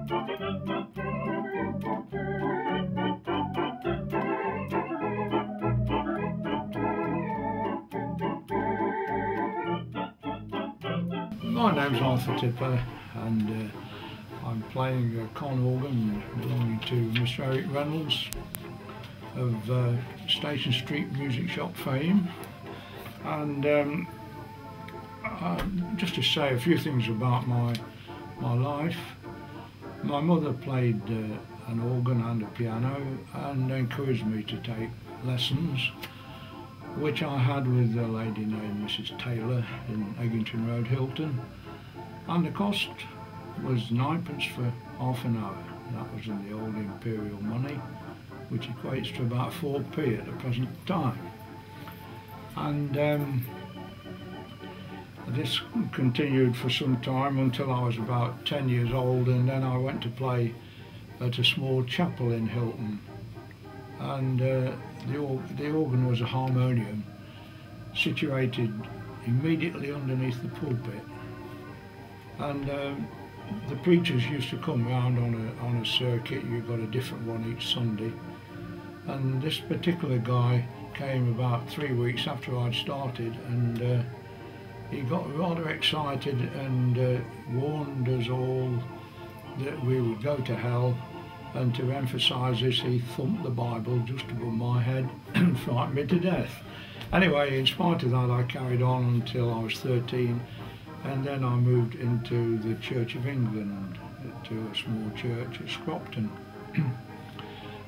My name's Arthur Tipper, and I'm playing a con organ belonging to Mr. Eric Reynolds of Station Street Music Shop fame. And just to say a few things about my life. My mother played an organ and a piano and encouraged me to take lessons, which I had with a lady named Mrs. Taylor in Eggington Road, Hilton, and the cost was 9p for half an hour. That was in the old imperial money, which equates to about 4p at the present time. And this continued for some time until I was about 10 years old, and then I went to play at a small chapel in Hilton, and the organ was a harmonium situated immediately underneath the pulpit, and the preachers used to come round on a circuit. You got a different one each Sunday, and this particular guy came about 3 weeks after I'd started, and he got rather excited and warned us all that we would go to hell, and to emphasise this he thumped the Bible just above my head and frightened me to death. Anyway, in spite of that I carried on until I was 13, and then I moved into the Church of England, to a small church at Scropton.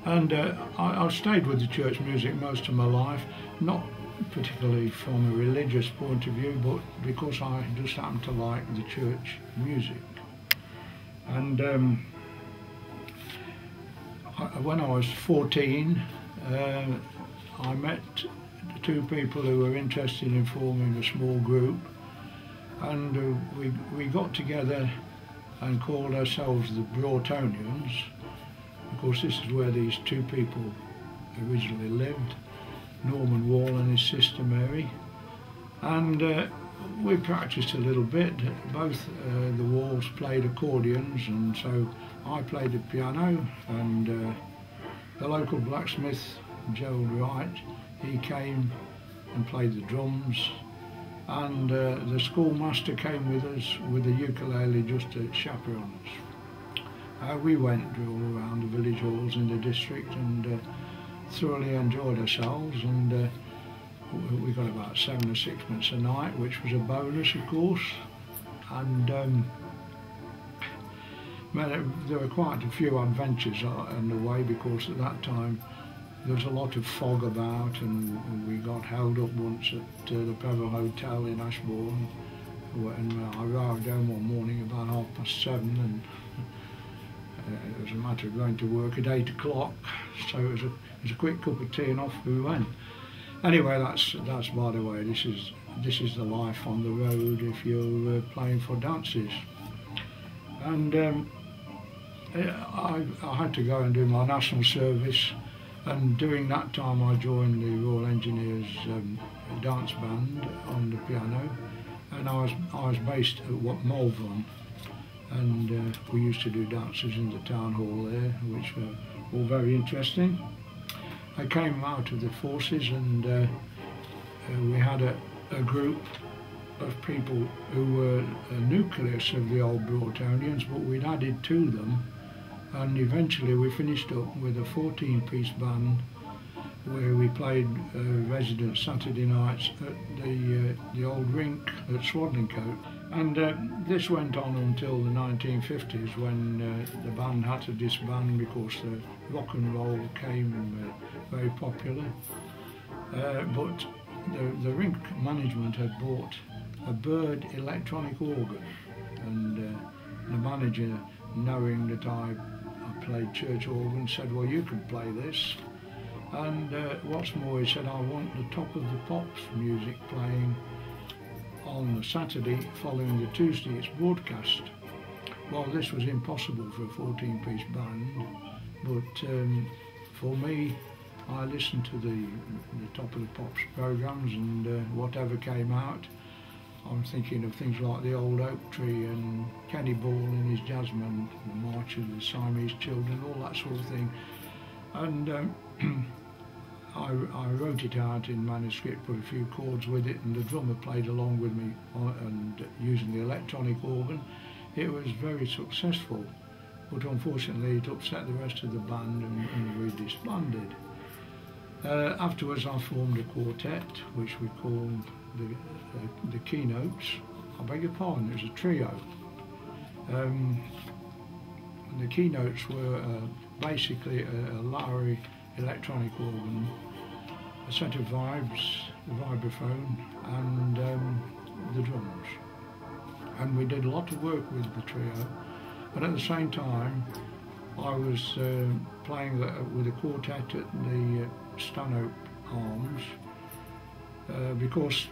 And I stayed with the church music most of my life, not particularly from a religious point of view, but because I just happened to like the church music. And when I was 14, I met two people who were interested in forming a small group, and we got together and called ourselves the Broughtonians. Of course, this is where these two people originally lived, Norman Wall and his sister Mary, and we practiced a little bit. Both the Walls played accordions, and so I played the piano, and the local blacksmith, Gerald Wright, he came and played the drums, and the schoolmaster came with us with a ukulele just to chaperone us. We went all around the village halls in the district and thoroughly enjoyed ourselves, and we got about 7 or 6p a night, which was a bonus, of course. And there were quite a few adventures on the way, because at that time there was a lot of fog about, and we got held up once at the Pebble Hotel in Ashbourne, and I arrived home one morning about 7:30, and it was a matter of going to work at 8 o'clock, so it was a quick cup of tea and off we went. Anyway, that's by the way. This is the life on the road if you're playing for dances. And I had to go and do my national service, and during that time I joined the Royal Engineers dance band on the piano, and I was based at Malvern, and we used to do dances in the town hall there, which were all very interesting. I came out of the forces, and we had a group of people who were a nucleus of the old Broughtonians, but we'd added to them, and eventually we finished up with a 14-piece band where we played resident Saturday nights at the old rink at Swadlincote. And this went on until the 1950s, when the band had to disband because the rock and roll came very popular. But the rink management had bought a Bird electronic organ, and the manager, knowing that I played church organ, said, "Well, you can play this." And what's more, he said, "I want the Top of the Pops music playing on the Saturday following the Tuesday's broadcast." Well, this was impossible for a 14-piece band, but for me, I listened to the Top of the Pops programmes, and whatever came out, I'm thinking of things like the Old Oak Tree and Kenny Ball and his Jasmine, the March of the Siamese Children, all that sort of thing. And I wrote it out in manuscript, put a few chords with it, and the drummer played along with me and using the electronic organ. It was very successful, but unfortunately it upset the rest of the band and we disbanded. Afterwards I formed a quartet, which we called the Keynotes. I beg your pardon, it was a trio. The Keynotes were basically a Lowry electronic organ, a set of vibes, the vibraphone, and the drums. And we did a lot of work with the trio, but at the same time I was playing with a quartet at the Stanhope Arms, because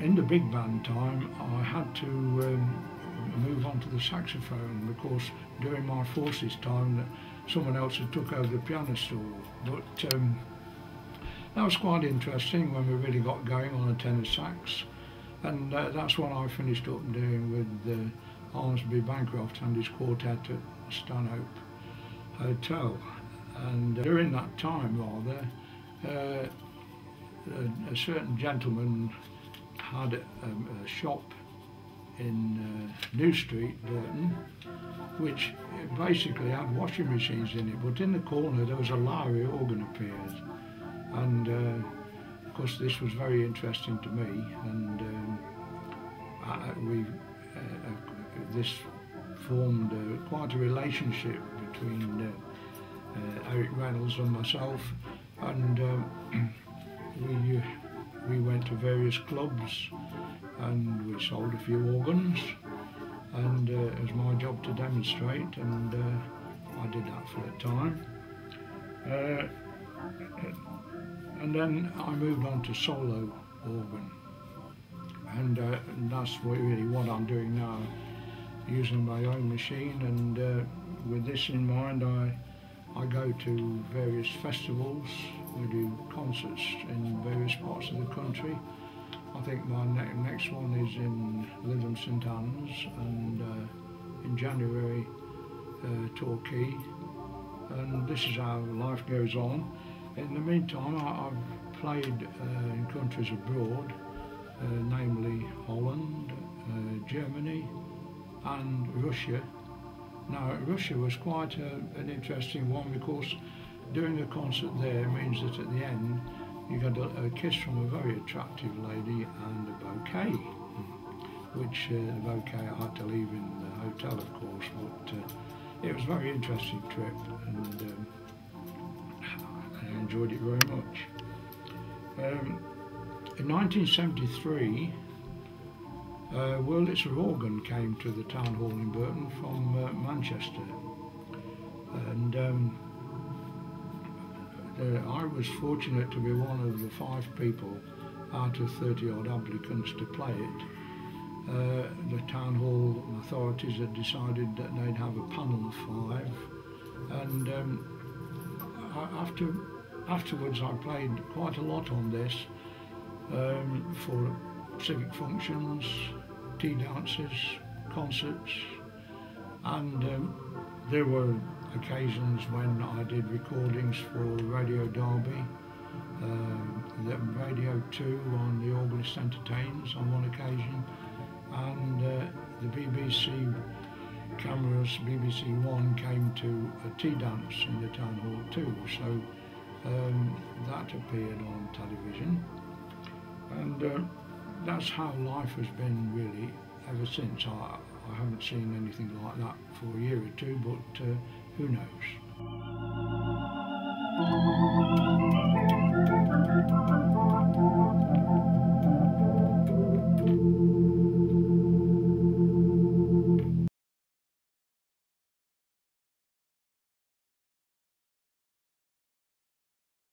in the big band time I had to move on to the saxophone, because during my forces time someone else had took over the piano stool. But that was quite interesting when we really got going on a tenor sax, and that's what I finished up doing with Armsby Bancroft and his quartet at Stanhope Hotel. And during that time, rather, a certain gentleman had a shop in New Street, Burton, which basically had washing machines in it, but in the corner there was a Lowry organ appeared, and of course this was very interesting to me, and this formed quite a relationship between Eric Reynolds and myself, and we went to various clubs and we sold a few organs, and it was my job to demonstrate, and I did that for a time. And then I moved on to solo organ, and that's really what I'm doing now, using my own machine, and with this in mind I go to various festivals. We do concerts in various parts of the country. I think my next one is in Lytham St Anne's, and in January Torquay, and this is how life goes on. In the meantime I've played in countries abroad, namely Holland, Germany and Russia. Now Russia was quite an interesting one, because doing a concert there means that at the end you got a kiss from a very attractive lady and a bouquet, which the bouquet I had to leave in the hotel, of course, but it was a very interesting trip, and I enjoyed it very much. In 1973, Wurlitzer Organ came to the town hall in Burton from Manchester, and I was fortunate to be one of the 5 people out of 30 odd applicants to play it. The town hall authorities had decided that they'd have a panel of 5, and afterwards I played quite a lot on this for civic functions, tea dances, concerts, and there were occasions when I did recordings for Radio Derby, the Radio 2 on the Organist Entertains on one occasion, and the BBC cameras, BBC One, came to a tea dance in the town hall too, so that appeared on television, and that's how life has been really ever since. I haven't seen anything like that for a year or two, but who knows.